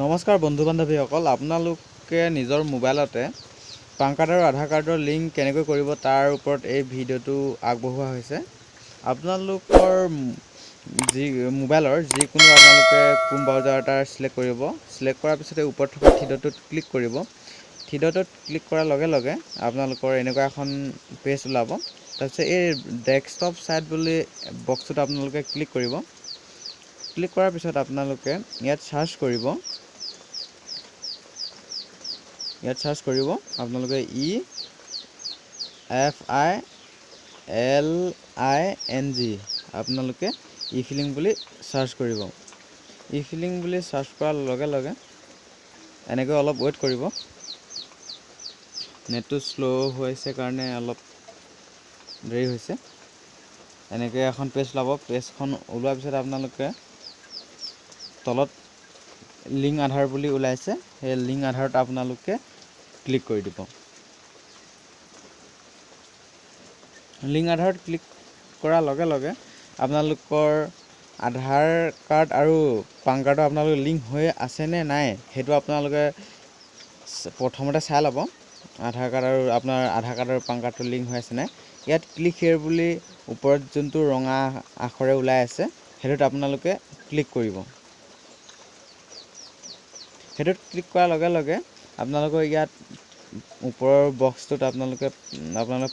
নমস্কাৰ বন্ধু বান্ধৱীসকল, আপোনালোকে নিজৰ মোবাইলতে পান কাৰ্ড আৰু আধাৰ কাৰ্ডৰ লিংক কেনেকৈ কৰিব তাৰ ওপৰত এই ভিডিঅ'টো আগবঢ়োৱা হৈছে। আপোনালোকৰ মোবাইলৰ যিকোনো আপোনালোকে ক্ৰোম ব্ৰাউজাৰ এটা চিলেক্ট কৰিব। চিলেক্ট কৰাৰ পিছতে ওপৰত থকা থ্ৰীডটটোত ক্লিক কৰিব। থ্ৰীডটত ক্লিক কৰাৰ লগে লগে আপোনালোকৰ এনেকুৱা এখন পেজ ওলাব। তাৰপিছত এই ডেস্কটপ ছাইট বুলি বক্সটোত আপোনালোকে ক্লিক কৰিব। ক্লিক কৰাৰ পিছত আপোনালোকে ইয়াত চাৰ্চ কৰিব। আপোনালোকে EFILING আপোনালোকে ইফিলিং বুলি চাৰ্চ কৰিব। ইফিলিং বুলি চাৰ্চ কৰাৰ লগে লগে এনেকৈ অলপ ৱেইট কৰিব। নেটটো শ্ল' হৈছে কাৰণে অলপ দেৰি হৈছে। এনেকৈ এখন পেজ ওলাব। পেজখন ওলোৱাৰ পিছত আপোনালোকে তলত লিংক আধাৰ বুলি ওলাইছে, সেই লিংক আধাৰত আপোনালোকে ক্লিক কৰি দিব। লিংক আধাৰত ক্লিক কৰাৰ লগে লগে আপোনালোকৰ আধাৰ কাৰ্ড আৰু পান কাৰ্ডৰ আপোনালোকৰ লিংক হৈ আছেনে নাই সেইটো আপোনালোকে প্ৰথমতে চাই ল'ব। আধাৰ কাৰ্ড আৰু আপোনাৰ আধাৰ কাৰ্ড আৰু পান কাৰ্ডৰ লিংক হৈ আছে নাই। ইয়াত ক্লিক হিয়েৰ বুলি ওপৰত যোনটো ৰঙা আখৰে ওলাই আছে সেইটোত আপোনালোকে ক্লিক কৰিব। সেইটোত ক্লিক কৰাৰ লগে লগে আপোনালোকৰ ইয়াত ওপৰৰ বক্সটোত আপোনালোকে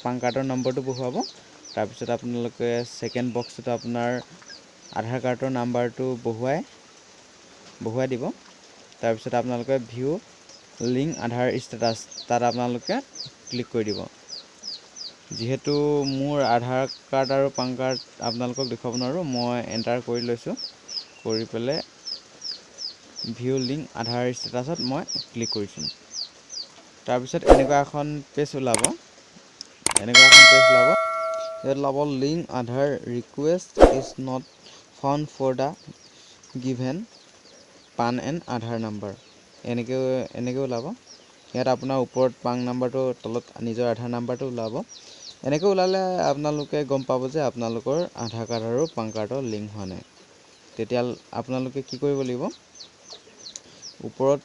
পান কাৰ্ডৰ নম্বৰটো বহুৱাব। তাৰপিছত আপোনালোকে ছেকেণ্ড বক্সটোত আপোনাৰ আধাৰ কাৰ্ডৰ নাম্বাৰটো বহুৱাই দিব। তাৰপিছত আপোনালোকে ভিউ লিংক আধাৰ ষ্টেটাছ তাত আপোনালোকে ক্লিক কৰি দিব। যিহেতু মোৰ আধাৰ কাৰ্ড আৰু পান কাৰ্ড আপোনালোকক দেখুৱাব নোৱাৰোঁ, মই এণ্টাৰ কৰি লৈছোঁ। কৰি পেলাই ভিউ লিংক আধাৰ ষ্টেটাছত মই ক্লিক কৰিছোঁ। তাৰপিছত এনেকুৱা এখন পেজ ওলাব। ইয়াত ওলাব link Aadhaar request is not found for the given PAN and Aadhaar number. এনেকৈ ওলাব। ইয়াত আপোনাৰ ওপৰত পান নাম্বাৰটো, তলত নিজৰ আধাৰ নাম্বাৰটো ওলাব। এনেকৈ ওলালে আপোনালোকে গম পাব যে আপোনালোকৰ আধাৰ কাৰ্ড আৰু পান কাৰ্ডৰ লিংক হোৱা নাই। তেতিয়া আপোনালোকে কি কৰিব লাগিব, ওপৰত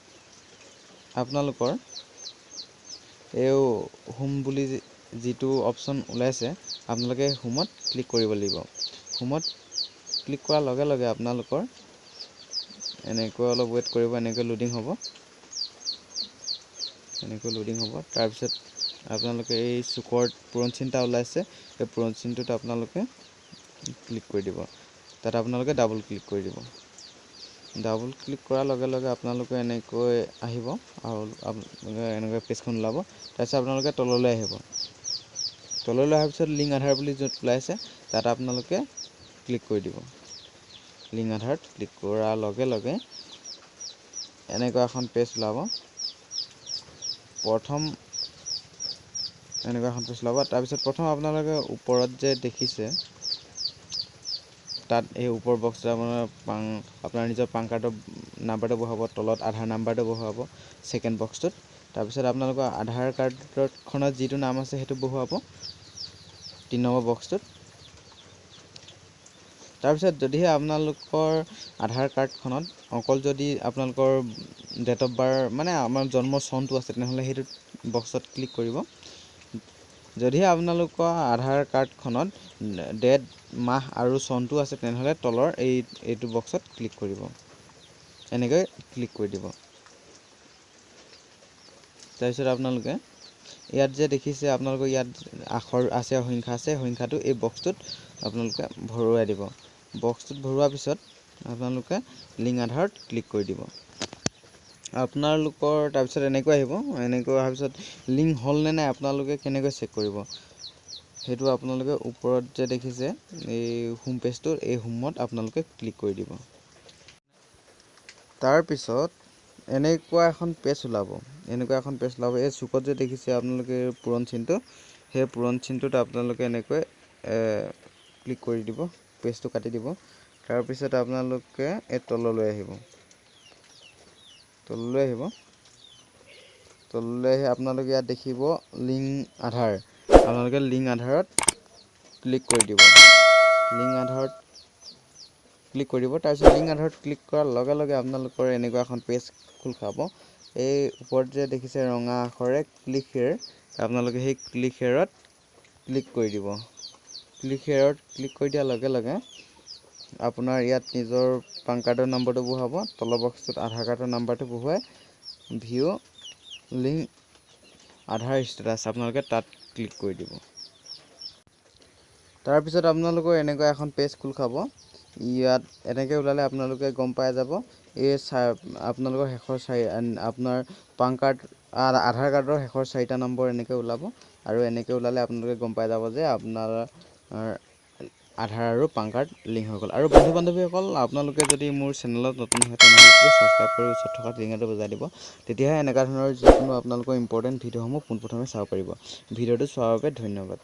আপোনালোকৰ এই হোম বুলি যিটো অপশ্যন ওলাইছে আপোনালোকে হোমত ক্লিক কৰিব লাগিব। হোমত ক্লিক কৰাৰ লগে লগে আপোনালোকৰ এনেকৈ অলপ ৱেইট কৰিব। এনেকৈ লোডিং হ'ব। তাৰপিছত আপোনালোকে এই চুকৰ পূৰণ চিন এটা ওলাইছে, সেই পূৰণ চিনটোত আপোনালোকে ক্লিক কৰি দিব। তাত আপোনালোকে ডাবল ক্লিক কৰি দিব। ডাবল ক্লিক কৰাৰ লগে লগে আপোনালোকে এনেকৈ আহিব আৰু এনেকৈ পেজখন ওলাব। তাৰপিছত আপোনালোকে তললৈ আহিব। তললৈ অহাৰ পিছত লিংক আধাৰ বুলি য'ত ওলাইছে তাত আপোনালোকে ক্লিক কৰি দিব। লিংক আধাৰত ক্লিক কৰাৰ লগে লগে এনেকুৱা এখন পেজ ওলাব। তাৰপিছত প্ৰথম আপোনালোকে ওপৰত যে দেখিছে তাত এই ওপৰ বক্সটোত আপোনাৰ নিজৰ পান কাৰ্ডৰ নাম্বাৰটো বহুৱাব, তলত আধাৰ নাম্বাৰটো বহুৱাব ছেকেণ্ড বক্সটোত। তাৰপিছত আপোনালোকৰ আধাৰ কাৰ্ডখনত যিটো নাম আছে সেইটো বহুৱাব 3 নম্বৰ বক্সটোত। তাৰপিছত যদিহে আপোনালোকৰ আধাৰ কাৰ্ডখনত অকল যদি আপোনালোকৰ ডেট অফ বাৰ মানে আমাৰ জন্মৰ চনটো আছে তেনেহ'লে সেইটো বক্সত ক্লিক কৰিব। যদিহে আপোনালোকৰ আধাৰ কাৰ্ডখনত ডেট, মাহ আৰু চনটো আছে তেনেহ'লে তলৰ এইটো বক্সত ক্লিক কৰিব। এনেকৈ ক্লিক কৰি দিব। তাৰপিছত আপোনালোকে ইয়াত যে দেখিছে আপোনালোকৰ ইয়াত আখৰ আছে, সংখ্যা আছে, সংখ্যাটো এই বক্সটোত আপোনালোকে ভৰোৱাই দিব। বক্সটোত ভৰোৱাৰ পিছত আপোনালোকে লিংক আধাৰত ক্লিক কৰি দিব। আপোনালোকৰ তাৰপিছত এনেকৈ আহিব। এনেকৈ অহাৰ পিছত লিংক হ'লনে নাই আপোনালোকে কেনেকৈ চেক কৰিব, সেইটো আপোনালোকে ওপৰত যে দেখিছে এই হোম পেজটো, এই হোমত আপোনালোকে ক্লিক কৰি দিব। তাৰপিছত এনেকুৱা এখন পেজ ওলাব। এই চুকত যে দেখিছে আপোনালোকে পূৰণ চিনটো, সেই পূৰণ চিনটোত আপোনালোকে এনেকৈ ক্লিক কৰি দিব, পেজটো কাটি দিব। তাৰপিছত আপোনালোকে এই তললৈ আহি আপোনালোকে ইয়াত দেখিব লিংক আধাৰ। আপোনালোকে লিংক আধাৰত ক্লিক কৰি দিব। লিংক আধাৰত ক্লিক কৰিব। তাৰপিছত লিংক আধাৰত ক্লিক কৰাৰ লগে লগে আপোনালোকৰ এনেকুৱা এখন পেজ খোল খাব। এই ওপৰত যে দেখিছে ৰঙা আখৰে ক্লিক হেয়াৰ, আপোনালোকে সেই ক্লিক হেয়াৰত ক্লিক কৰি দিব। ক্লিক হেয়াৰত ক্লিক কৰি দিয়াৰ লগে লগে আপোনাৰ ইয়াত নিজৰ পান কাৰ্ডৰ নম্বৰটো বহাব, তলৰ বক্সটোত আধাৰ কাৰ্ডৰ নাম্বাৰটো বহুৱাই ভিউ লিংক আধাৰ ষ্টেটাছ আপোনালোকে তাত ক্লিক কৰি দিব। তাৰপিছত আপোনালোকৰ এনেকুৱা এখন পেজ খোল খাব। ইয়াত এনেকৈ ওলালে আপোনালোকে গম পাই যাব এই আপোনালোকৰ শেষৰ আপোনাৰ পান কাৰ্ড আধাৰ কাৰ্ডৰ শেষৰ 4টা নম্বৰ এনেকৈ ওলাব, আৰু এনেকৈ ওলালে আপোনালোকে গম পাই যাব যে আপোনাৰ আধাৰ আৰু পান কাৰ্ড লিংক হৈ গ'ল। আৰু বন্ধু বান্ধৱীসকল, আপোনালোকে যদি মোৰ চেনেলত নতুন হয় তেনেহ'লে ছাবস্ক্ৰাইব কৰি ওচৰত থকা টিংটো বজাই দিব, তেতিয়াহে এনেকুৱা ধৰণৰ যিকোনো আপোনালোকৰ ইম্পৰ্টেণ্ট ভিডিঅ'সমূহ পোনপ্ৰথমে চাব পাৰিব। ভিডিঅ'টো চোৱাৰ বাবে ধন্যবাদ।